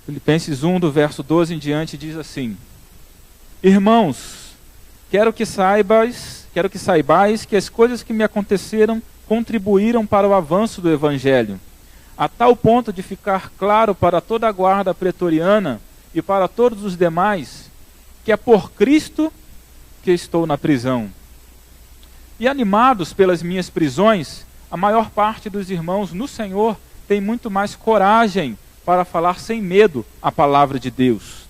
Filipenses 1, do verso 12 em diante, diz assim: Irmãos, quero que saibais que as coisas que me aconteceram contribuíram para o avanço do Evangelho, a tal ponto de ficar claro para toda a guarda pretoriana e para todos os demais, que é por Cristo que estou na prisão. E animados pelas minhas prisões, a maior parte dos irmãos no Senhor tem muito mais coragem para falar sem medo a palavra de Deus.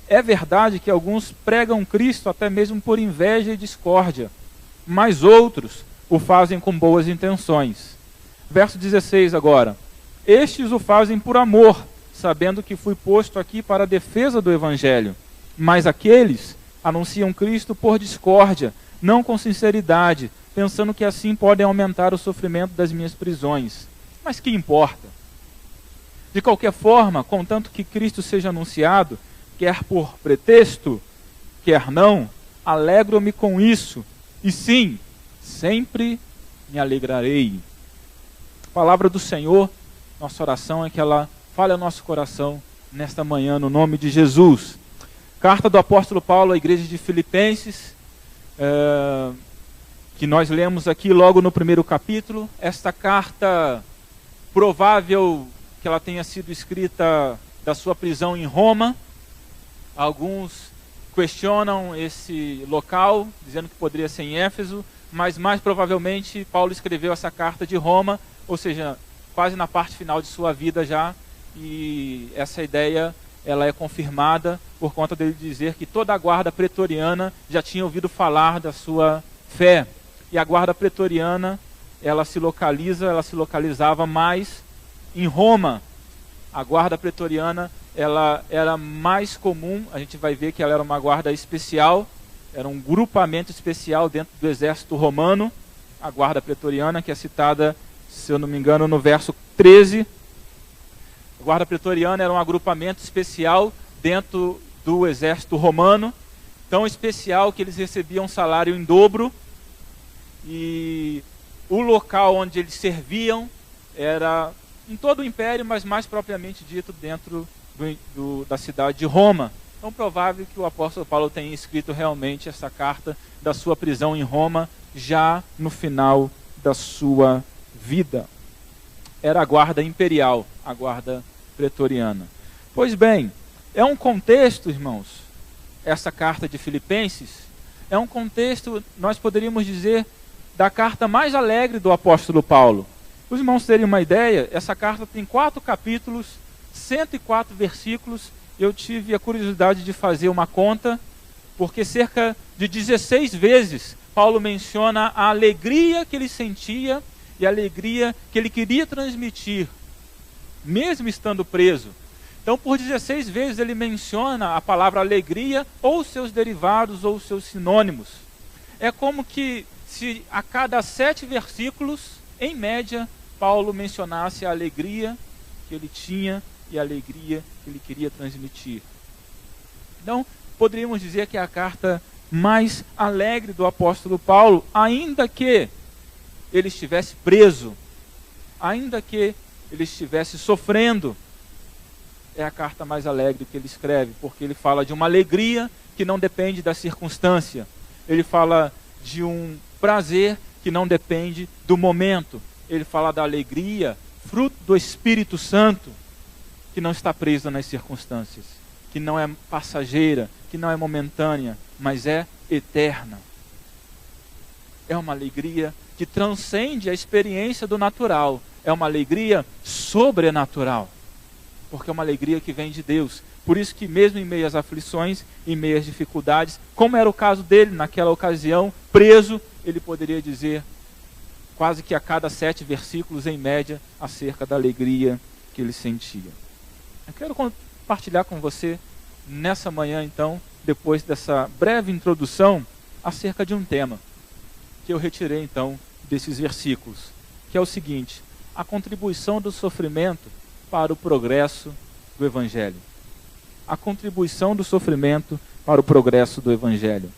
É verdade que alguns pregam Cristo até mesmo por inveja e discórdia, mas outros o fazem com boas intenções. Verso 16 agora. Estes o fazem por amor, sabendo que fui posto aqui para a defesa do Evangelho. Mas aqueles anunciam Cristo por discórdia, não com sinceridade, pensando que assim podem aumentar o sofrimento das minhas prisões. Mas que importa? De qualquer forma, contanto que Cristo seja anunciado, quer por pretexto, quer não, alegro-me com isso. E sim, sempre me alegrarei. A palavra do Senhor, nossa oração é que ela fale ao nosso coração nesta manhã, no nome de Jesus. Carta do apóstolo Paulo à igreja de Filipenses, que nós lemos aqui logo no primeiro capítulo. Esta carta, provável que ela tenha sido escrita da sua prisão em Roma. Alguns questionam esse local, dizendo que poderia ser em Éfeso, mas mais provavelmente Paulo escreveu essa carta de Roma, ou seja, quase na parte final de sua vida já, e essa ideia ela é confirmada por conta dele dizer que toda a guarda pretoriana já tinha ouvido falar da sua fé. E a guarda pretoriana, ela se localizava mais em Roma. A guarda pretoriana, ela era mais comum, a gente vai ver que ela era uma guarda especial, era um grupamento especial dentro do exército romano, a guarda pretoriana, que é citada, se eu não me engano, no verso 13. A guarda pretoriana era um agrupamento especial dentro do exército romano, tão especial que eles recebiam salário em dobro, e o local onde eles serviam era em todo o império, mas mais propriamente dito dentro da cidade de Roma. Então, provável que o apóstolo Paulo tenha escrito realmente essa carta da sua prisão em Roma, já no final da sua vida. Era a guarda imperial, a guarda pretoriana. Pois bem, é um contexto, irmãos, essa carta de Filipenses, é um contexto, nós poderíamos dizer, da carta mais alegre do apóstolo Paulo. Os irmãos terem uma ideia, essa carta tem 4 capítulos, 104 versículos. Eu tive a curiosidade de fazer uma conta, porque cerca de 16 vezes Paulo menciona a alegria que ele sentia e a alegria que ele queria transmitir, mesmo estando preso. Então, por 16 vezes ele menciona a palavra alegria, ou seus derivados, ou seus sinônimos. É como que se a cada 7 versículos, em média, Paulo mencionasse a alegria que ele tinha e a alegria que ele queria transmitir. Então, poderíamos dizer que é a carta mais alegre do apóstolo Paulo, ainda que ele estivesse preso, ainda que ele estivesse sofrendo. É a carta mais alegre que ele escreve, porque ele fala de uma alegria que não depende da circunstância. Ele fala de um prazer que não depende do momento. Ele fala da alegria, fruto do Espírito Santo, que não está presa nas circunstâncias, que não é passageira, que não é momentânea, mas é eterna. É uma alegria que transcende a experiência do natural. É uma alegria sobrenatural, porque é uma alegria que vem de Deus. Por isso que mesmo em meio às aflições, em meio às dificuldades, como era o caso dele naquela ocasião, preso, ele poderia dizer quase que a cada 7 versículos, em média, acerca da alegria que ele sentia. Eu quero compartilhar com você nessa manhã, então, depois dessa breve introdução, acerca de um tema que eu retirei, então, desses versículos, que é o seguinte: a contribuição do sofrimento para o progresso do Evangelho. A contribuição do sofrimento para o progresso do Evangelho.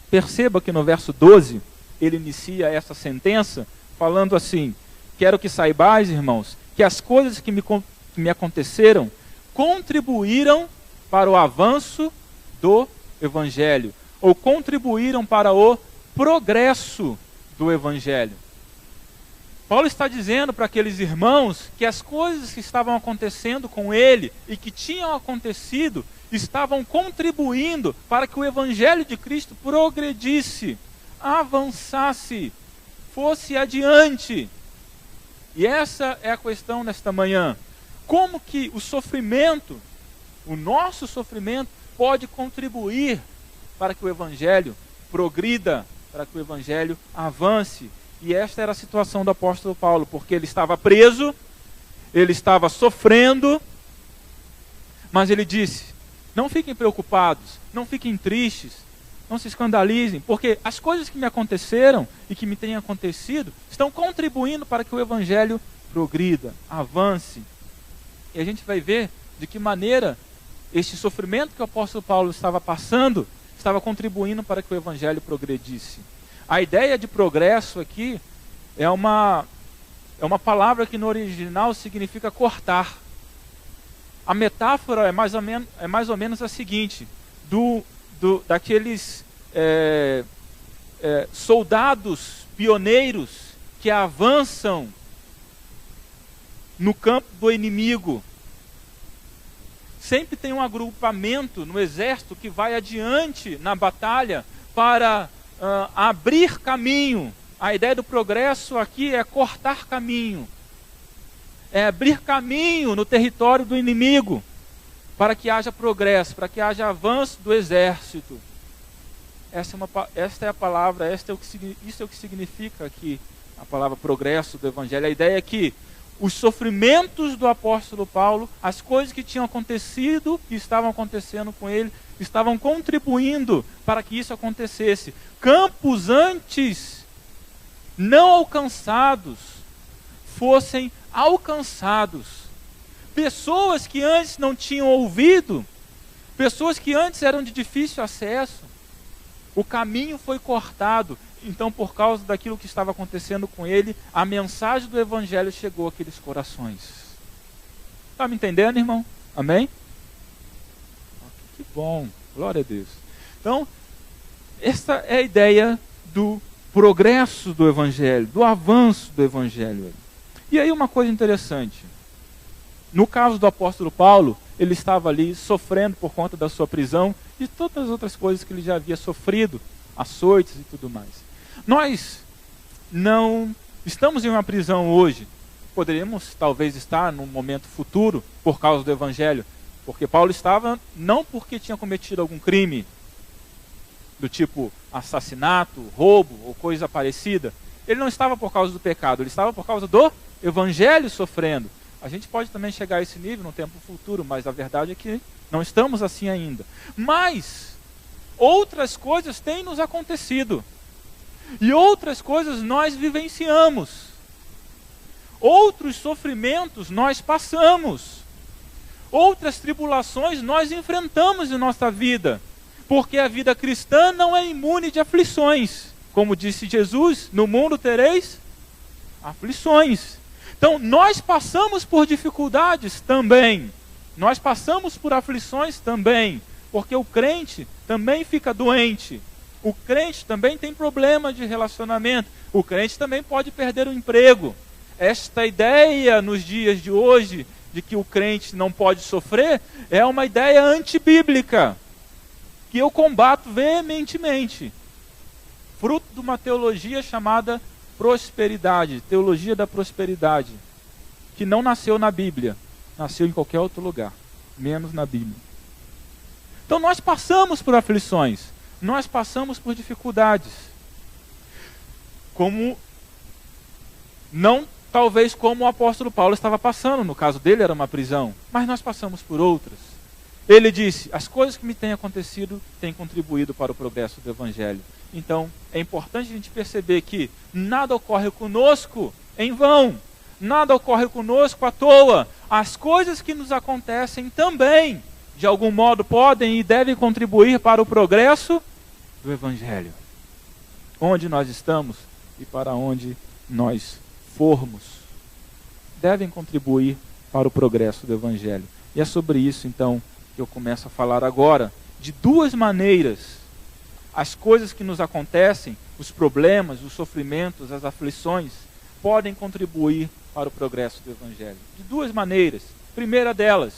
Perceba que no verso 12, ele inicia essa sentença falando assim: quero que saibais, irmãos, que as coisas que me aconteceram contribuíram para o avanço do Evangelho, ou contribuíram para o progresso do Evangelho. Paulo está dizendo para aqueles irmãos que as coisas que estavam acontecendo com ele e que tinham acontecido estavam contribuindo para que o Evangelho de Cristo progredisse, avançasse, fosse adiante. E essa é a questão nesta manhã. Como que o sofrimento, o nosso sofrimento, pode contribuir para que o Evangelho progrida, para que o Evangelho avance? E esta era a situação do apóstolo Paulo, porque ele estava preso, ele estava sofrendo, mas ele disse: não fiquem preocupados, não fiquem tristes, não se escandalizem, porque as coisas que me aconteceram e que me têm acontecido estão contribuindo para que o Evangelho progrida, avance. E a gente vai ver de que maneira este sofrimento que o apóstolo Paulo estava passando estava contribuindo para que o Evangelho progredisse. A ideia de progresso aqui é uma palavra que no original significa cortar. A metáfora é mais ou menos a seguinte: daqueles soldados pioneiros que avançam no campo do inimigo. Sempre tem um agrupamento no exército que vai adiante na batalha para abrir caminho. A ideia do progresso aqui é cortar caminho, é abrir caminho no território do inimigo, para que haja progresso, para que haja avanço do exército. Esta é a palavra, isso é o que significa aqui a palavra progresso do Evangelho. A ideia é que os sofrimentos do apóstolo Paulo, as coisas que tinham acontecido e estavam acontecendo com ele, estavam contribuindo para que isso acontecesse. Campos antes não alcançados fossem alcançados. Pessoas que antes não tinham ouvido, pessoas que antes eram de difícil acesso, o caminho foi cortado. Então, por causa daquilo que estava acontecendo com ele, a mensagem do Evangelho chegou àqueles corações. Está me entendendo, irmão? Amém? Que bom, glória a Deus. Então, essa é a ideia do progresso do Evangelho, do avanço do Evangelho. E aí uma coisa interessante. No caso do apóstolo Paulo, ele estava ali sofrendo por conta da sua prisão e todas as outras coisas que ele já havia sofrido, açoites e tudo mais. Nós não estamos em uma prisão hoje. Poderíamos talvez estar num momento futuro por causa do Evangelho. Porque Paulo estava não porque tinha cometido algum crime, do tipo assassinato, roubo ou coisa parecida. Ele não estava por causa do pecado, ele estava por causa do Evangelho sofrendo. A gente pode também chegar a esse nível no tempo futuro, mas a verdade é que não estamos assim ainda. Mas outras coisas têm nos acontecido. E outras coisas nós vivenciamos. Outros sofrimentos nós passamos. Outras tribulações nós enfrentamos em nossa vida. Porque a vida cristã não é imune de aflições. Como disse Jesus, no mundo tereis aflições. Então, nós passamos por dificuldades também. Nós passamos por aflições também. Porque o crente também fica doente. O crente também tem problema de relacionamento. O crente também pode perder o emprego. Esta ideia nos dias de hoje, de que o crente não pode sofrer, é uma ideia antibíblica, que eu combato veementemente. Fruto de uma teologia chamada prosperidade, teologia da prosperidade, que não nasceu na Bíblia, nasceu em qualquer outro lugar, menos na Bíblia. Então nós passamos por aflições, nós passamos por dificuldades, talvez como o apóstolo Paulo estava passando, no caso dele era uma prisão, mas nós passamos por outras. Ele disse: as coisas que me têm acontecido têm contribuído para o progresso do Evangelho. Então é importante a gente perceber que nada ocorre conosco em vão, nada ocorre conosco à toa. As coisas que nos acontecem também, de algum modo, podem e devem contribuir para o progresso do Evangelho. Onde nós estamos e para onde nós formos, devem contribuir para o progresso do Evangelho. E é sobre isso, então, que eu começo a falar agora. De duas maneiras, as coisas que nos acontecem, os problemas, os sofrimentos, as aflições, podem contribuir para o progresso do Evangelho. De duas maneiras. Primeira delas,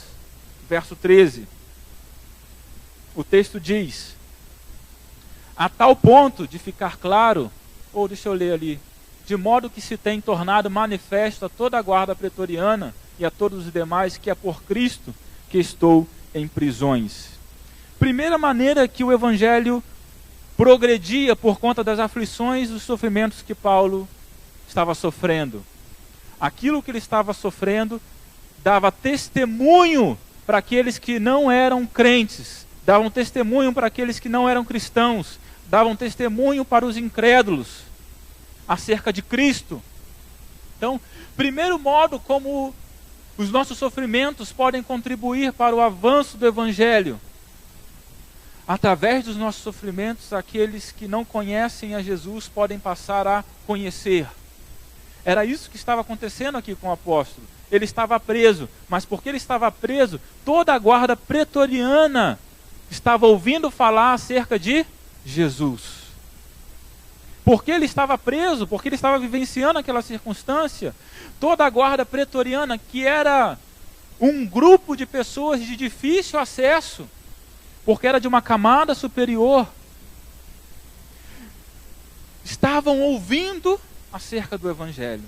verso 13. O texto diz: a tal ponto de ficar claro, ou deixa eu ler ali, de modo que se tem tornado manifesto a toda a guarda pretoriana e a todos os demais que é por Cristo que estou em prisões. Primeira maneira que o Evangelho progredia por conta das aflições e dos sofrimentos que Paulo estava sofrendo. Aquilo que ele estava sofrendo dava testemunho para aqueles que não eram crentes, davam testemunho para aqueles que não eram cristãos, davam testemunho para os incrédulos acerca de Cristo. Então, primeiro modo como os nossos sofrimentos podem contribuir para o avanço do Evangelho. Através dos nossos sofrimentos, aqueles que não conhecem a Jesus podem passar a conhecer. Era isso que estava acontecendo aqui com o apóstolo. Ele estava preso, mas porque ele estava preso, toda a guarda pretoriana estava ouvindo falar acerca de Jesus. Porque ele estava preso, porque ele estava vivenciando aquela circunstância, toda a guarda pretoriana, que era um grupo de pessoas de difícil acesso, porque era de uma camada superior, estavam ouvindo acerca do Evangelho.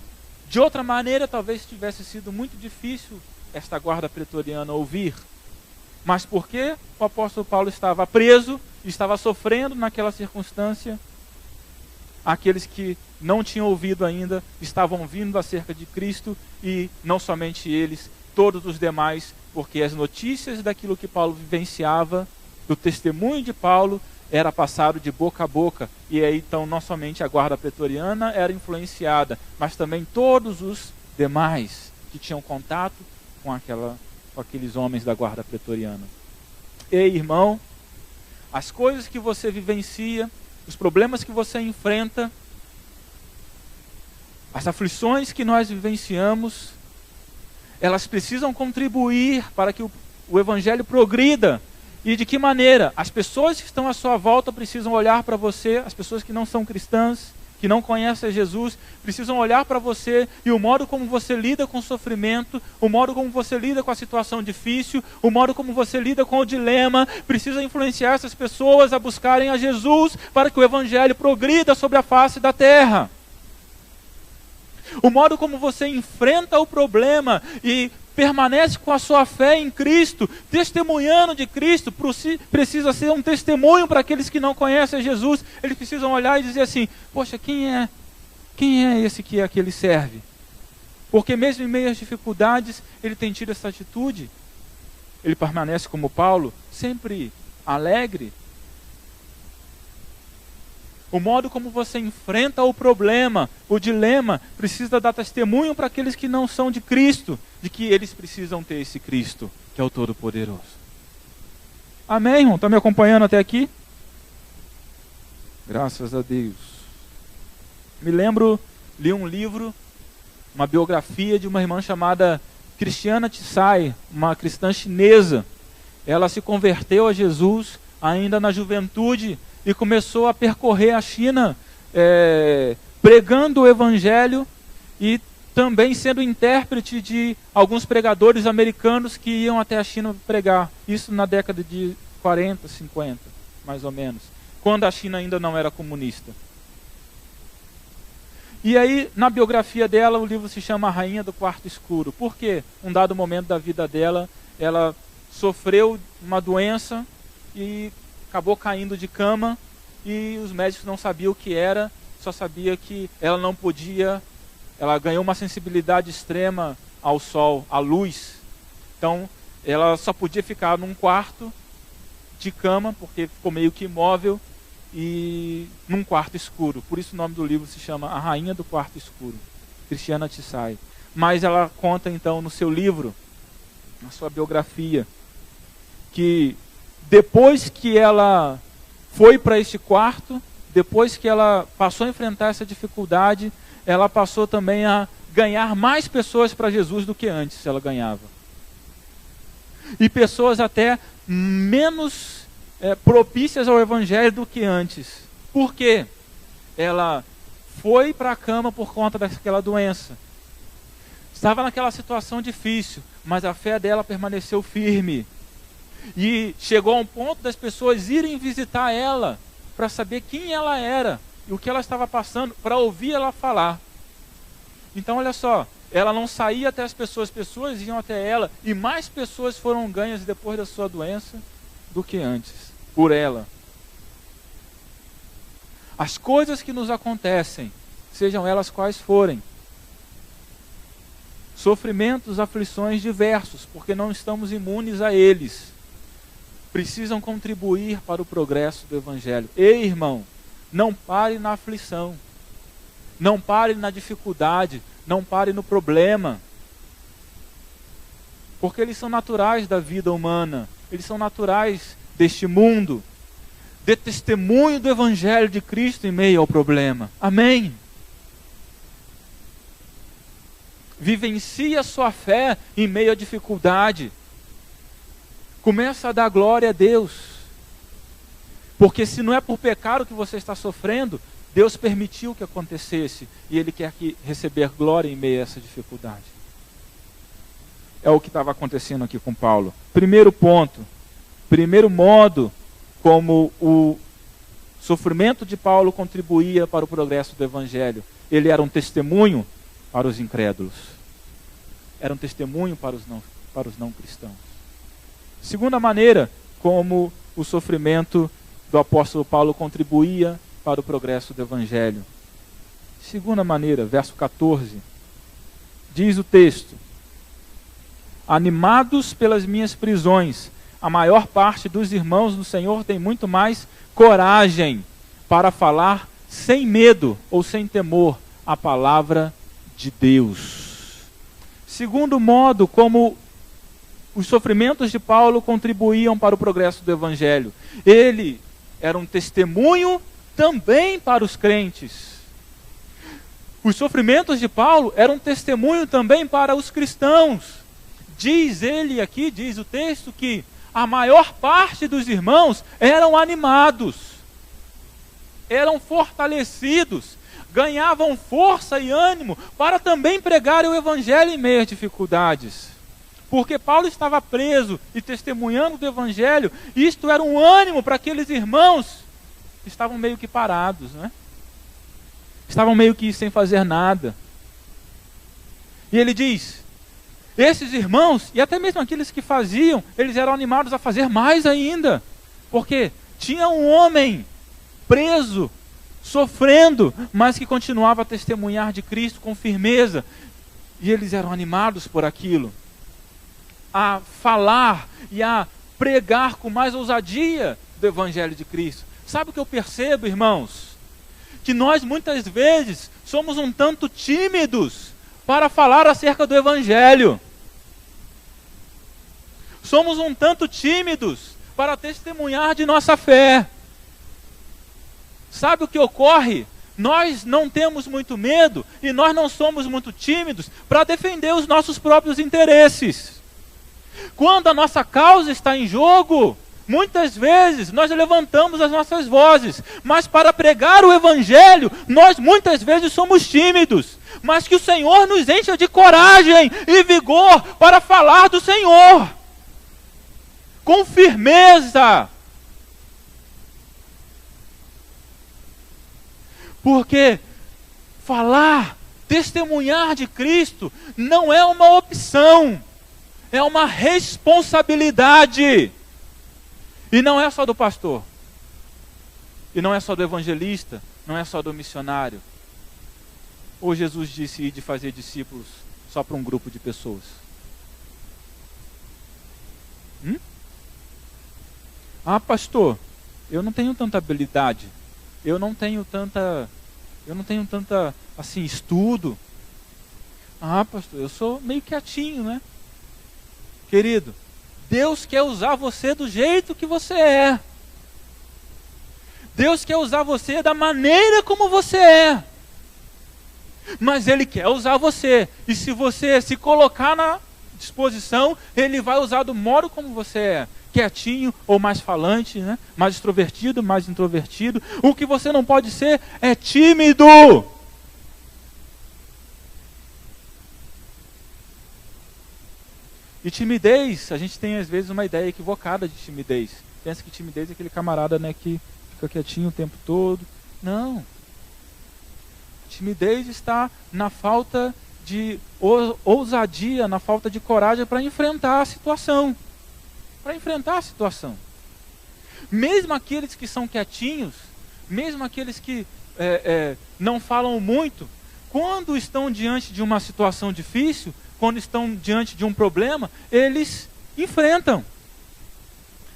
De outra maneira, talvez tivesse sido muito difícil esta guarda pretoriana ouvir. Mas porque o apóstolo Paulo estava preso, estava sofrendo naquela circunstância, aqueles que não tinham ouvido ainda estavam ouvindo acerca de Cristo, e não somente eles, todos os demais, porque as notícias daquilo que Paulo vivenciava, do testemunho de Paulo, era passado de boca a boca. E aí então não somente a guarda pretoriana era influenciada, mas também todos os demais que tinham contato com aqueles homens da guarda pretoriana. Ei, irmão, as coisas que você vivencia, os problemas que você enfrenta, as aflições que nós vivenciamos, elas precisam contribuir para que o Evangelho progrida. E de que maneira? As pessoas que estão à sua volta precisam olhar para você, as pessoas que não são cristãs, que não conhecem a Jesus, precisam olhar para você, e o modo como você lida com o sofrimento, o modo como você lida com a situação difícil, o modo como você lida com o dilema, precisa influenciar essas pessoas a buscarem a Jesus para que o Evangelho progrida sobre a face da terra. O modo como você enfrenta o problema e permanece com a sua fé em Cristo, testemunhando de Cristo, precisa ser um testemunho para aqueles que não conhecem a Jesus. Eles precisam olhar e dizer assim: poxa, quem é esse que ele serve? Porque mesmo em meio às dificuldades, ele tem tido essa atitude. Ele permanece como Paulo, sempre alegre. O modo como você enfrenta o problema, o dilema, precisa dar testemunho para aqueles que não são de Cristo, de que eles precisam ter esse Cristo, que é o Todo-Poderoso. Amém, irmão? Está me acompanhando até aqui? Graças a Deus. Me lembro, li um livro, uma biografia de uma irmã chamada Christiana Tsai, uma cristã chinesa. Ela se converteu a Jesus ainda na juventude, e começou a percorrer a China, pregando o Evangelho e também sendo intérprete de alguns pregadores americanos que iam até a China pregar. Isso na década de 40, 50, mais ou menos, quando a China ainda não era comunista. E aí, na biografia dela, o livro se chama A Rainha do Quarto Escuro. Por quê? Um dado momento da vida dela, ela sofreu uma doença e acabou caindo de cama, e os médicos não sabiam o que era, só sabia que ela não podia, ela ganhou uma sensibilidade extrema ao sol, à luz. Então, ela só podia ficar num quarto de cama, porque ficou meio que imóvel, e num quarto escuro. Por isso o nome do livro se chama A Rainha do Quarto Escuro, Christiana Tsai. Mas ela conta então no seu livro, na sua biografia, que depois que ela foi para este quarto, depois que ela passou a enfrentar essa dificuldade, ela passou também a ganhar mais pessoas para Jesus do que antes ela ganhava. e pessoas até menos propícias ao evangelho do que antes. Por quê? Ela foi para a cama por conta daquela doença. Estava naquela situação difícil, mas a fé dela permaneceu firme. E chegou a um ponto das pessoas irem visitar ela para saber quem ela era e o que ela estava passando, para ouvir ela falar. Então olha só, ela não saía até as pessoas iam até ela, e mais pessoas foram ganhas depois da sua doença do que antes, por ela. As coisas que nos acontecem, sejam elas quais forem, sofrimentos, aflições diversos, porque não estamos imunes a eles, precisam contribuir para o progresso do Evangelho. Ei, irmão, não pare na aflição, não pare na dificuldade, não pare no problema, porque eles são naturais da vida humana, eles são naturais deste mundo. Dê testemunho do Evangelho de Cristo em meio ao problema. Amém? Vivencie a sua fé em meio à dificuldade. Começa a dar glória a Deus. Porque se não é por pecado que você está sofrendo, Deus permitiu que acontecesse. E Ele quer receber glória em meio a essa dificuldade. É o que estava acontecendo aqui com Paulo. Primeiro ponto. Primeiro modo como o sofrimento de Paulo contribuía para o progresso do Evangelho. Ele era um testemunho para os incrédulos. Era um testemunho para os não cristãos. Segunda maneira como o sofrimento do apóstolo Paulo contribuía para o progresso do Evangelho. Segunda maneira, verso 14. Diz o texto: animados pelas minhas prisões, a maior parte dos irmãos do Senhor tem muito mais coragem para falar sem medo ou sem temor a palavra de Deus. Segundo modo como os sofrimentos de Paulo contribuíam para o progresso do Evangelho. Ele era um testemunho também para os crentes. Os sofrimentos de Paulo eram um testemunho também para os cristãos. Diz ele aqui, diz o texto, que a maior parte dos irmãos eram animados, eram fortalecidos, ganhavam força e ânimo para também pregar o Evangelho em meio às dificuldades. Porque Paulo estava preso e testemunhando do Evangelho, e isto era um ânimo para aqueles irmãos que estavam meio que parados, né? Estavam meio que sem fazer nada. E ele diz: esses irmãos, e até mesmo aqueles que faziam, eles eram animados a fazer mais ainda. Porque tinha um homem preso, sofrendo, mas que continuava a testemunhar de Cristo com firmeza. E eles eram animados por aquilo, a falar e a pregar com mais ousadia do Evangelho de Cristo. Sabe o que eu percebo, irmãos? Que nós muitas vezes somos um tanto tímidos para falar acerca do Evangelho. Somos um tanto tímidos para testemunhar de nossa fé. Sabe o que ocorre? Nós não temos muito medo e nós não somos muito tímidos para defender os nossos próprios interesses. Quando a nossa causa está em jogo, muitas vezes nós levantamos as nossas vozes, mas para pregar o Evangelho, nós muitas vezes somos tímidos. Mas que o Senhor nos encha de coragem e vigor para falar do Senhor, com firmeza. Porque falar, testemunhar de Cristo não é uma opção, é uma responsabilidade. E não é só do pastor, e não é só do evangelista, não é só do missionário. Ou Jesus disse ir de fazer discípulos só para um grupo de pessoas? Ah, pastor, eu não tenho tanta habilidade, eu não tenho tanta assim, estudo. Ah, pastor, eu sou meio quietinho, né? Querido, Deus quer usar você do jeito que você é. Deus quer usar você da maneira como você é. Mas Ele quer usar você. E se você se colocar disposição, Ele vai usar do modo como você é, quietinho ou mais falante, né? Mais extrovertido, mais introvertido. O que você não pode ser é tímido. E timidez, a gente tem às vezes uma ideia equivocada de timidez. Pensa que timidez é aquele camarada, né, que fica quietinho o tempo todo. Não. Timidez está na falta de ousadia, na falta de coragem para enfrentar a situação. Para enfrentar a situação. Mesmo aqueles que são quietinhos, mesmo aqueles que não falam muito, quando estão diante de uma situação difícil, quando estão diante de um problema, eles enfrentam.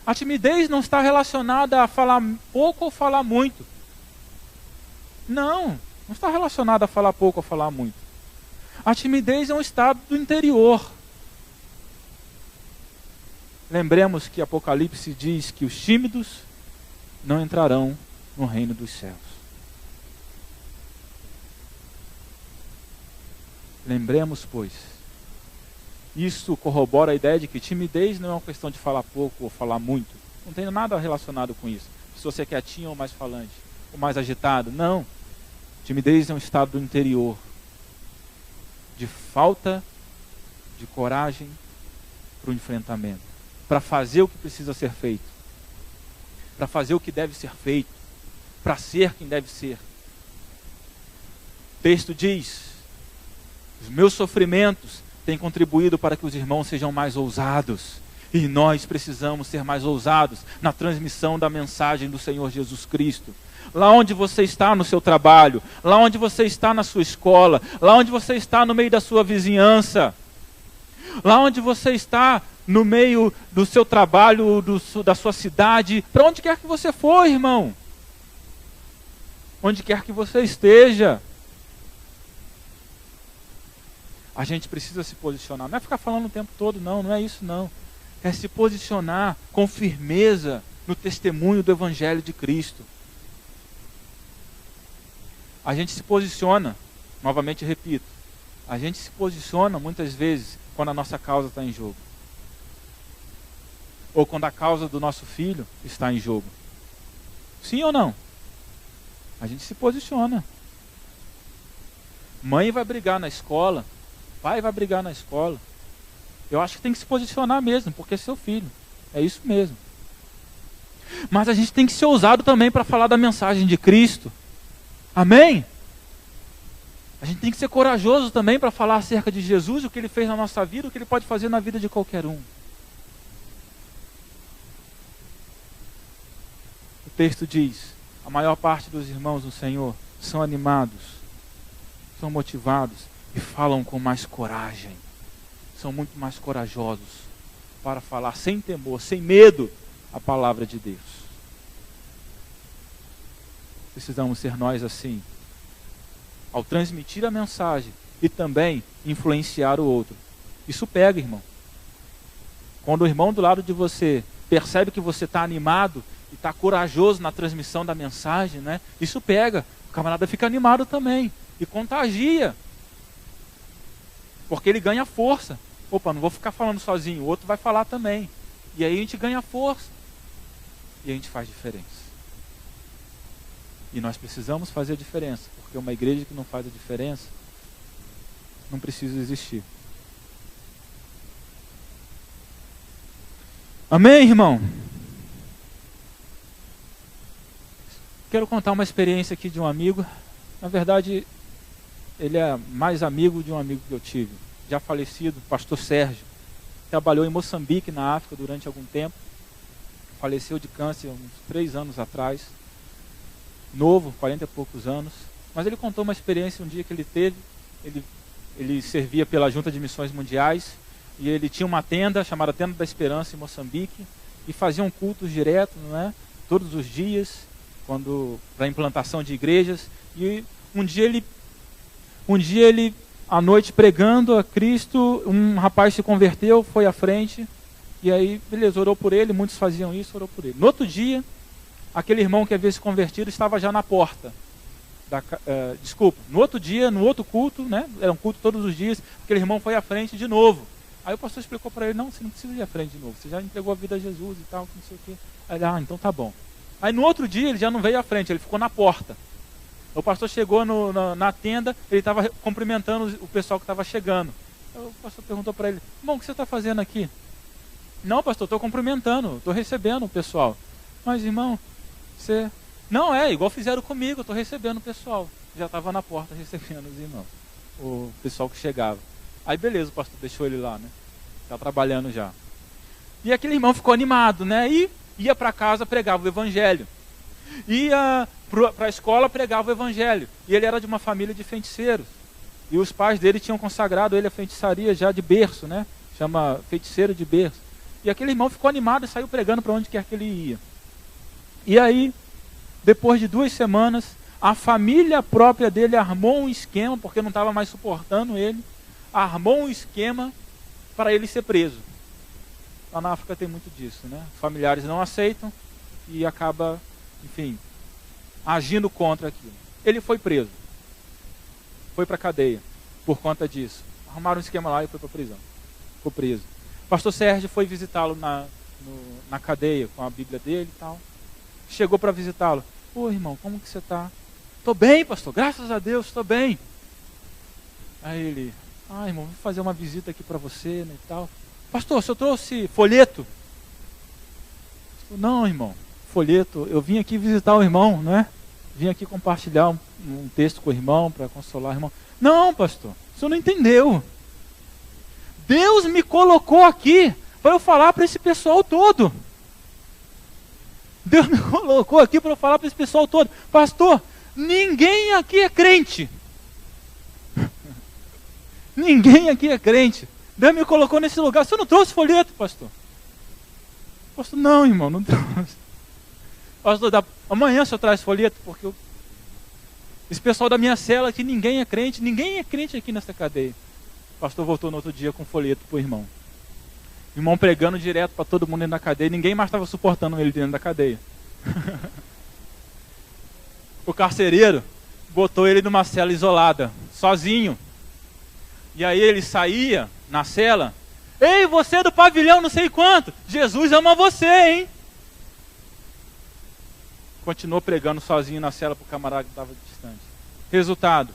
A timidez não está relacionada a falar pouco ou falar muito. Não está relacionada a falar pouco ou falar muito. A timidez é um estado do interior. Lembremos que Apocalipse diz que os tímidos não entrarão no reino dos céus. Lembremos, pois, isso corrobora a ideia de que timidez não é uma questão de falar pouco ou falar muito. Não tem nada relacionado com isso. Se você é quietinho ou mais falante, ou mais agitado. Não. Timidez é um estado do interior. De falta de coragem para o enfrentamento. Para fazer o que precisa ser feito. Para fazer o que deve ser feito. Para ser quem deve ser. O texto diz: os meus sofrimentos têm contribuído para que os irmãos sejam mais ousados. E nós precisamos ser mais ousados na transmissão da mensagem do Senhor Jesus Cristo. Lá onde você está no seu trabalho, lá onde você está na sua escola, lá onde você está no meio da sua vizinhança, lá onde você está no meio do seu trabalho, da sua cidade, para onde quer que você for, irmão. Onde quer que você esteja. A gente precisa se posicionar. Não é ficar falando o tempo todo, não é isso não. É se posicionar com firmeza no testemunho do Evangelho de Cristo. A gente se posiciona, novamente repito, a gente se posiciona muitas vezes quando a nossa causa está em jogo. Ou quando a causa do nosso filho está em jogo. Sim ou não? A gente se posiciona. Mãe vai brigar na escola, pai vai brigar na escola. Eu acho que tem que se posicionar mesmo, porque é seu filho. É isso mesmo. Mas a gente tem que ser ousado também para falar da mensagem de Cristo. Amém? A gente tem que ser corajoso também para falar acerca de Jesus, o que Ele fez na nossa vida, o que Ele pode fazer na vida de qualquer um. O texto diz: a maior parte dos irmãos do Senhor são animados, são motivados e falam com mais coragem. São muito mais corajosos para falar sem temor, sem medo, a palavra de Deus. Precisamos ser nós assim, ao transmitir a mensagem e também influenciar o outro. Isso pega, irmão. Quando o irmão do lado de você percebe que você está animado e está corajoso na transmissão da mensagem, né? Isso pega. O camarada fica animado também e contagia. Porque ele ganha força. Opa, não vou ficar falando sozinho, o outro vai falar também. E aí a gente ganha força. E a gente faz diferença. E nós precisamos fazer a diferença. Porque uma igreja que não faz a diferença não precisa existir. Amém, irmão? Quero contar uma experiência aqui de um amigo. Na verdade, ele é mais amigo de um amigo que eu tive. Já falecido, pastor Sérgio. Trabalhou em Moçambique, na África, durante algum tempo. Faleceu de câncer uns 3 anos atrás. Novo, 40 e poucos anos. Mas ele contou uma experiência um dia que ele teve. Ele servia pela Junta de Missões Mundiais. E ele tinha uma tenda chamada Tenda da Esperança em Moçambique. E faziam cultos direto, né? Todos os dias, para a implantação de igrejas. E um dia ele, à noite, pregando a Cristo, um rapaz se converteu, foi à frente. E aí, beleza, orou por ele, muitos faziam isso, orou por ele. No outro dia, aquele irmão que havia se convertido estava já na porta. No outro dia, no outro culto, né? Era um culto todos os dias, aquele irmão foi à frente de novo. Aí o pastor explicou para ele, não, você não precisa ir à frente de novo, você já entregou a vida a Jesus e tal, não sei o quê. Aí ele, então tá bom. Aí no outro dia ele já não veio à frente, ele ficou na porta. O pastor chegou na tenda, ele estava cumprimentando o pessoal que estava chegando. Aí o pastor perguntou para ele, irmão, o que você está fazendo aqui? Não, pastor, estou cumprimentando, estou recebendo o pessoal. Mas irmão, você... Não, igual fizeram comigo, eu estou recebendo o pessoal. Já estava na porta recebendo os irmãos, o pessoal que chegava. Aí beleza, o pastor deixou ele lá, né? Está trabalhando já. E aquele irmão ficou animado, né? E ia para casa, pregava o evangelho. Ia para a escola, pregava o evangelho. E ele era de uma família de feiticeiros. E os pais dele tinham consagrado ele à feitiçaria já de berço, né? Chama feiticeiro de berço. E aquele irmão ficou animado e saiu pregando para onde quer que ele ia. E aí, depois de 2 semanas, a família própria dele armou um esquema, porque não estava mais suportando ele, armou um esquema para ele ser preso. Lá na África tem muito disso, né? Familiares não aceitam e acaba, enfim, agindo contra aquilo. Ele foi preso. Foi para a cadeia por conta disso. Arrumaram um esquema lá e foi para a prisão. Ficou preso. O pastor Sérgio foi visitá-lo na cadeia com a Bíblia dele e tal. Chegou para visitá-lo. Ô irmão, como que você está? Estou bem, pastor, graças a Deus, estou bem. Aí ele, irmão, vou fazer uma visita aqui para você, né, e tal. Pastor, o senhor trouxe folheto? Não, irmão, folheto, eu vim aqui visitar o irmão, não é? Vim aqui compartilhar um texto com o irmão, para consolar o irmão. Não, pastor, o senhor não entendeu. Deus me colocou aqui para eu falar para esse pessoal todo. Deus me colocou aqui para eu falar para esse pessoal todo. Pastor, ninguém aqui é crente. Ninguém aqui é crente. Deus me colocou nesse lugar. Você não trouxe folheto, pastor? Pastor, não, irmão, não trouxe. Pastor, amanhã o senhor traz folheto, porque esse pessoal da minha cela aqui, ninguém é crente aqui nessa cadeia. O pastor voltou no outro dia com folheto para o irmão. O irmão pregando direto para todo mundo dentro da cadeia. Ninguém mais estava suportando ele dentro da cadeia. O carcereiro botou ele numa cela isolada, sozinho. E aí ele saía na cela. Ei, você do pavilhão não sei quanto. Jesus ama você, hein? Continuou pregando sozinho na cela para o camarada que estava distante. Resultado.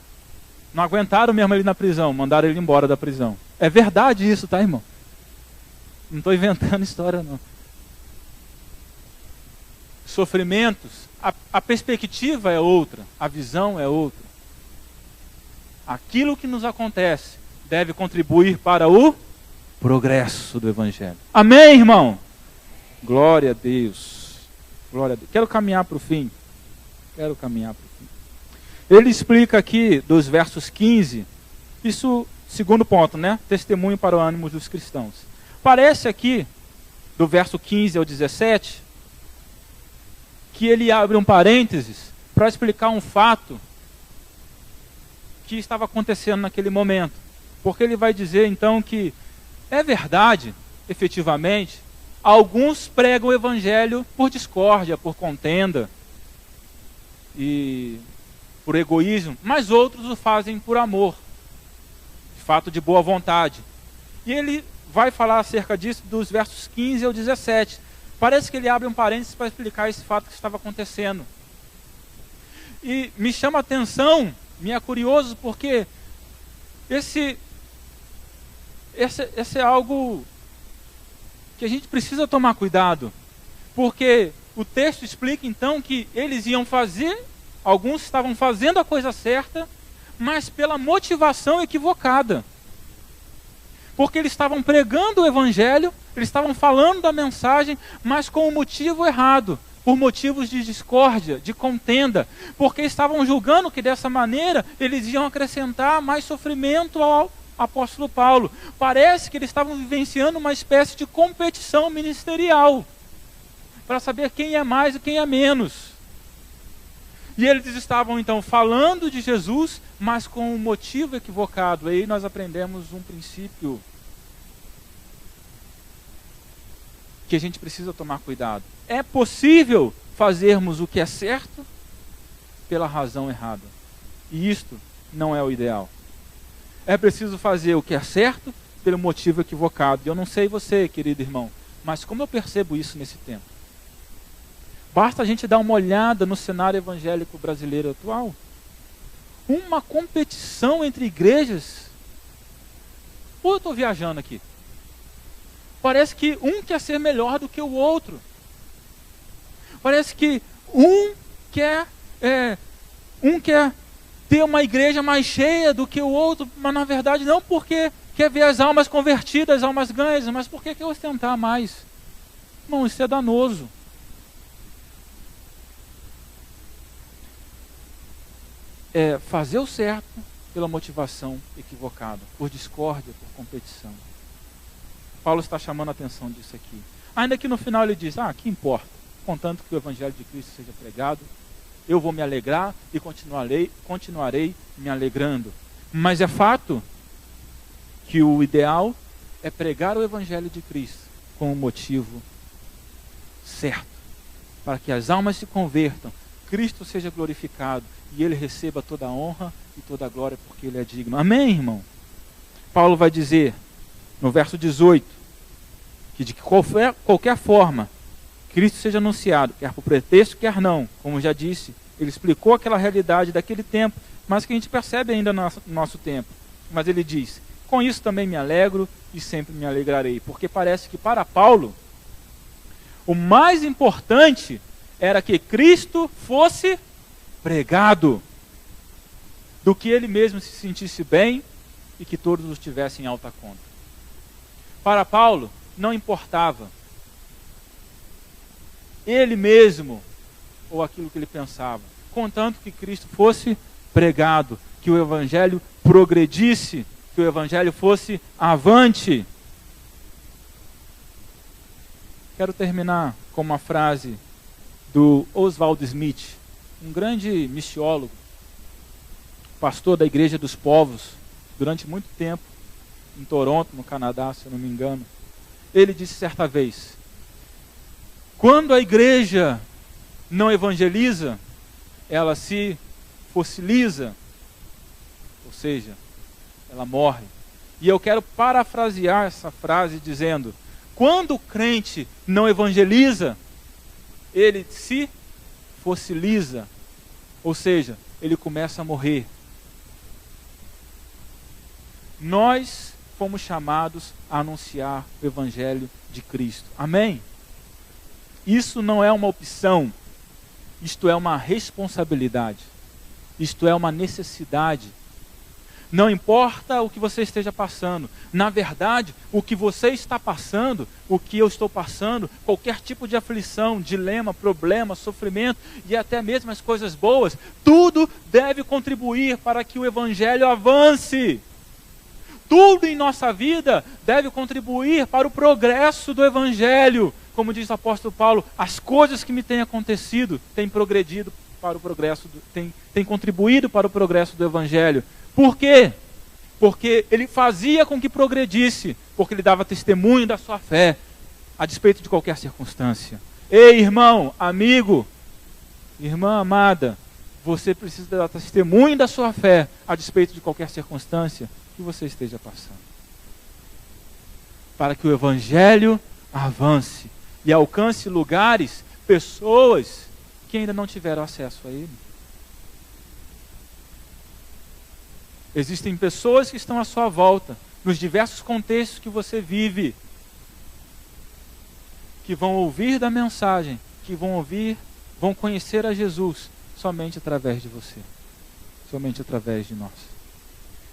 Não aguentaram mesmo ele na prisão. Mandaram ele embora da prisão. É verdade isso, tá, irmão? Não estou inventando história, não. Sofrimentos, a perspectiva é outra, a visão é outra. Aquilo que nos acontece deve contribuir para o progresso do Evangelho. Amém, irmão? Glória a Deus. Glória a Deus. Quero caminhar para o fim. Ele explica aqui, dos versos 15, isso, segundo ponto, né? Testemunho para o ânimo dos cristãos. Parece aqui, do verso 15 ao 17, que ele abre um parênteses para explicar um fato que estava acontecendo naquele momento. Porque ele vai dizer então que é verdade, efetivamente, alguns pregam o evangelho por discórdia, por contenda e por egoísmo, mas outros o fazem por amor, de fato de boa vontade. E ele vai falar acerca disso dos versos 15 ao 17. Parece que ele abre um parênteses para explicar esse fato que estava acontecendo. E me chama a atenção, me é curioso, porque esse é algo que a gente precisa tomar cuidado. Porque o texto explica então que eles iam fazer, alguns estavam fazendo a coisa certa, mas pela motivação equivocada. Porque eles estavam pregando o evangelho, eles estavam falando da mensagem, mas com o motivo errado, por motivos de discórdia, de contenda, porque estavam julgando que dessa maneira eles iam acrescentar mais sofrimento ao apóstolo Paulo. Parece que eles estavam vivenciando uma espécie de competição ministerial, para saber quem é mais e quem é menos. E eles estavam então falando de Jesus, mas com um motivo equivocado. Aí nós aprendemos um princípio que a gente precisa tomar cuidado. É possível fazermos o que é certo pela razão errada. E isto não é o ideal. É preciso fazer o que é certo pelo motivo equivocado. E eu não sei você, querido irmão, mas como eu percebo isso nesse tempo? Basta a gente dar uma olhada no cenário evangélico brasileiro atual. Uma competição entre igrejas. Ou eu estou viajando aqui? Parece que um quer ser melhor do que o outro. Parece que um quer ter uma igreja mais cheia do que o outro, mas na verdade não porque quer ver as almas convertidas, as almas ganhas, mas porque quer ostentar mais. Não, isso é danoso. É fazer o certo pela motivação equivocada, por discórdia, por competição. Paulo está chamando a atenção disso aqui. Ainda que no final ele diz, que importa, contanto que o evangelho de Cristo seja pregado, eu vou me alegrar e continuarei me alegrando. Mas é fato que o ideal é pregar o evangelho de Cristo com o motivo certo, para que as almas se convertam, Cristo seja glorificado e Ele receba toda a honra e toda a glória porque Ele é digno. Amém, irmão? Paulo vai dizer no verso 18 que de qualquer forma Cristo seja anunciado, quer por pretexto, quer não. Como já disse, ele explicou aquela realidade daquele tempo, mas que a gente percebe ainda no nosso tempo. Mas ele diz, com isso também me alegro e sempre me alegrarei. Porque parece que para Paulo, o mais importante era que Cristo fosse pregado, do que ele mesmo se sentisse bem e que todos os tivessem em alta conta. Para Paulo, não importava ele mesmo ou aquilo que ele pensava, contanto que Cristo fosse pregado, que o evangelho progredisse, que o evangelho fosse avante. Quero terminar com uma frase do Oswald Smith, um grande missiólogo, pastor da Igreja dos Povos, durante muito tempo, em Toronto, no Canadá, se eu não me engano. Ele disse certa vez, quando a igreja não evangeliza, ela se fossiliza, ou seja, ela morre. E eu quero parafrasear essa frase dizendo, quando o crente não evangeliza, ele se fossiliza, ou seja, ele começa a morrer. Nós fomos chamados a anunciar o evangelho de Cristo. Amém? Isso não é uma opção, isto é uma responsabilidade, isto é uma necessidade. Não importa o que você esteja passando, na verdade, o que você está passando, o que eu estou passando, qualquer tipo de aflição, dilema, problema, sofrimento e até mesmo as coisas boas, tudo deve contribuir para que o evangelho avance. Tudo em nossa vida deve contribuir para o progresso do evangelho. Como diz o apóstolo Paulo, as coisas que me têm acontecido têm progredido para o progresso, têm contribuído para o progresso do evangelho. Por quê? Porque ele fazia com que progredisse, porque ele dava testemunho da sua fé, a despeito de qualquer circunstância. Ei, irmão, amigo, irmã amada, você precisa dar testemunho da sua fé, a despeito de qualquer circunstância que você esteja passando. Para que o evangelho avance e alcance lugares, pessoas que ainda não tiveram acesso a ele. Existem pessoas que estão à sua volta, nos diversos contextos que você vive, que vão ouvir da mensagem, que vão conhecer a Jesus somente através de você, somente através de nós.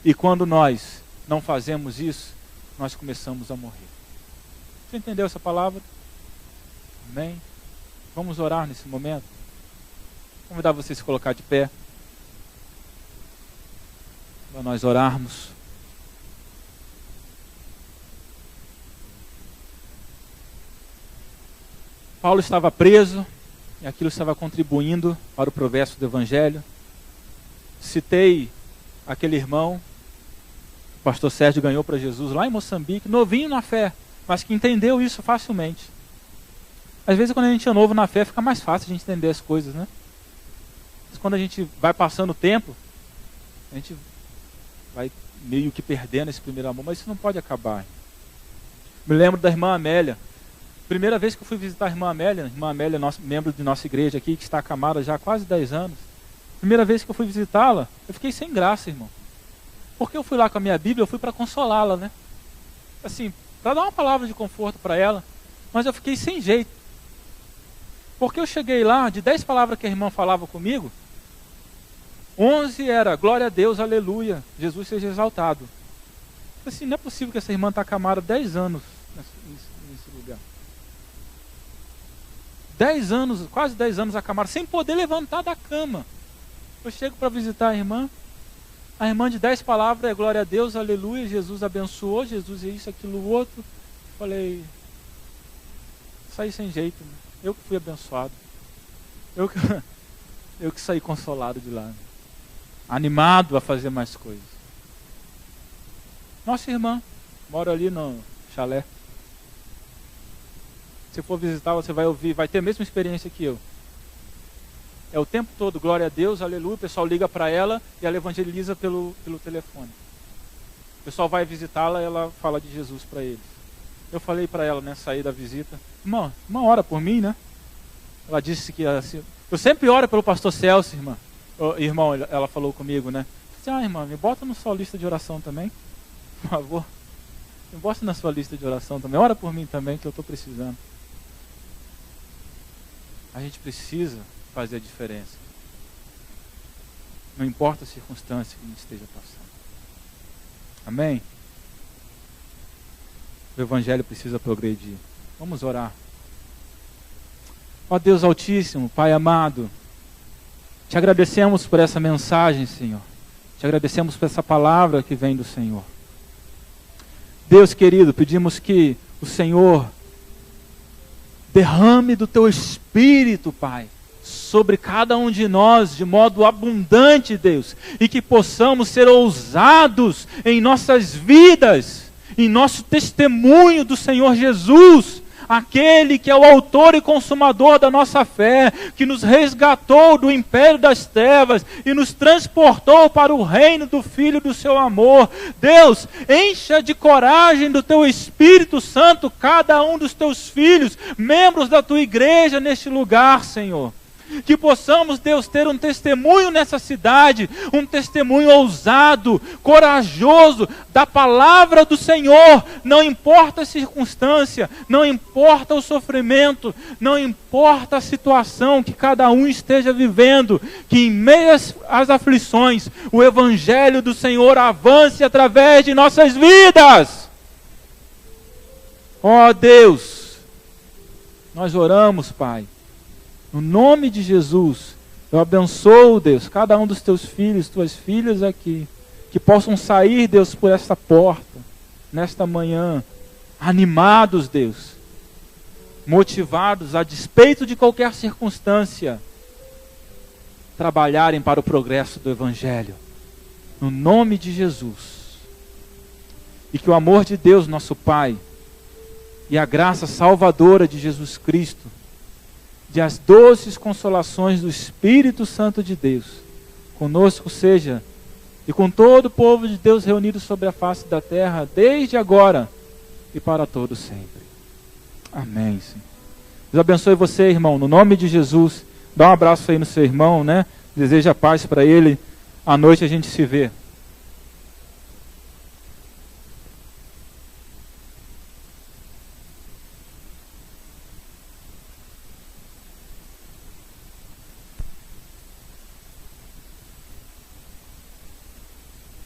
E quando nós não fazemos isso, nós começamos a morrer. Você entendeu essa palavra? Amém? Vamos orar nesse momento? Vou convidar você a se colocar de pé, para nós orarmos. Paulo estava preso, e aquilo estava contribuindo para o progresso do evangelho. Citei aquele irmão, o pastor Sérgio ganhou para Jesus lá em Moçambique, novinho na fé, mas que entendeu isso facilmente. Às vezes quando a gente é novo na fé fica mais fácil de entender as coisas, né? Mas quando a gente vai passando o tempo, a gente vai meio que perdendo esse primeiro amor, mas isso não pode acabar. Me lembro da irmã Amélia. Primeira vez que eu fui visitar a irmã Amélia, membro de nossa igreja aqui, que está acamada já há quase 10 anos. Primeira vez que eu fui visitá-la, eu fiquei sem graça, irmão. Porque eu fui lá com a minha Bíblia, eu fui para consolá-la, né? Assim, para dar uma palavra de conforto para ela, mas eu fiquei sem jeito. Porque eu cheguei lá, de 10 palavras que a irmã falava comigo, 11 era glória a Deus, aleluia, Jesus seja exaltado. Assim, não é possível que essa irmã está acamada 10 anos nesse lugar. 10 anos, quase 10 anos acamada, sem poder levantar da cama. Eu chego para visitar a irmã de 10 palavras é glória a Deus, aleluia, Jesus abençoou, Jesus é isso, aquilo, o outro. Falei, saí sem jeito, né? Eu que fui abençoado. Eu que saí consolado de lá, né? Animado a fazer mais coisas. Nossa irmã mora ali no chalé. Se for visitar, você vai ouvir, vai ter a mesma experiência que eu. É o tempo todo, glória a Deus, aleluia, o pessoal liga para ela e ela evangeliza pelo telefone. O pessoal vai visitá-la e ela fala de Jesus para eles. Eu falei para ela, né, sair da visita, irmã, uma hora por mim, né? Ela disse que assim, eu sempre oro pelo pastor Celso, irmã. Irmão, ela falou comigo, né? Eu disse, irmã, me bota na sua lista de oração também, por favor. Me bota na sua lista de oração também. Ora por mim também, que eu estou precisando. A gente precisa fazer a diferença. Não importa a circunstância que a gente esteja passando. Amém? O Evangelho precisa progredir. Vamos orar. Ó Deus Altíssimo, Pai amado, te agradecemos por essa mensagem, Senhor. Te agradecemos por essa palavra que vem do Senhor. Deus querido, pedimos que o Senhor derrame do teu Espírito, Pai, sobre cada um de nós de modo abundante, Deus, e que possamos ser ousados em nossas vidas, em nosso testemunho do Senhor Jesus, aquele que é o autor e consumador da nossa fé, que nos resgatou do império das trevas e nos transportou para o reino do Filho do seu amor. Deus, encha de coragem do teu Espírito Santo cada um dos teus filhos, membros da tua igreja neste lugar, Senhor. Que possamos, Deus, ter um testemunho nessa cidade, um testemunho ousado, corajoso, da palavra do Senhor, não importa a circunstância, não importa o sofrimento, não importa a situação que cada um esteja vivendo, que em meio às aflições, o Evangelho do Senhor avance através de nossas vidas. Ó Deus, nós oramos, Pai. No nome de Jesus, eu abençoo, Deus, cada um dos teus filhos, tuas filhas aqui, que possam sair, Deus, por esta porta, nesta manhã, animados, Deus, motivados, a despeito de qualquer circunstância, trabalharem para o progresso do Evangelho, no nome de Jesus. E que o amor de Deus, nosso Pai, e a graça salvadora de Jesus Cristo, de as doces consolações do Espírito Santo de Deus, conosco seja, e com todo o povo de Deus reunido sobre a face da terra, desde agora e para todo sempre. Amém, Senhor. Deus abençoe você, irmão, no nome de Jesus. Dá um abraço aí no seu irmão, né? Deseja paz para ele. À noite a gente se vê.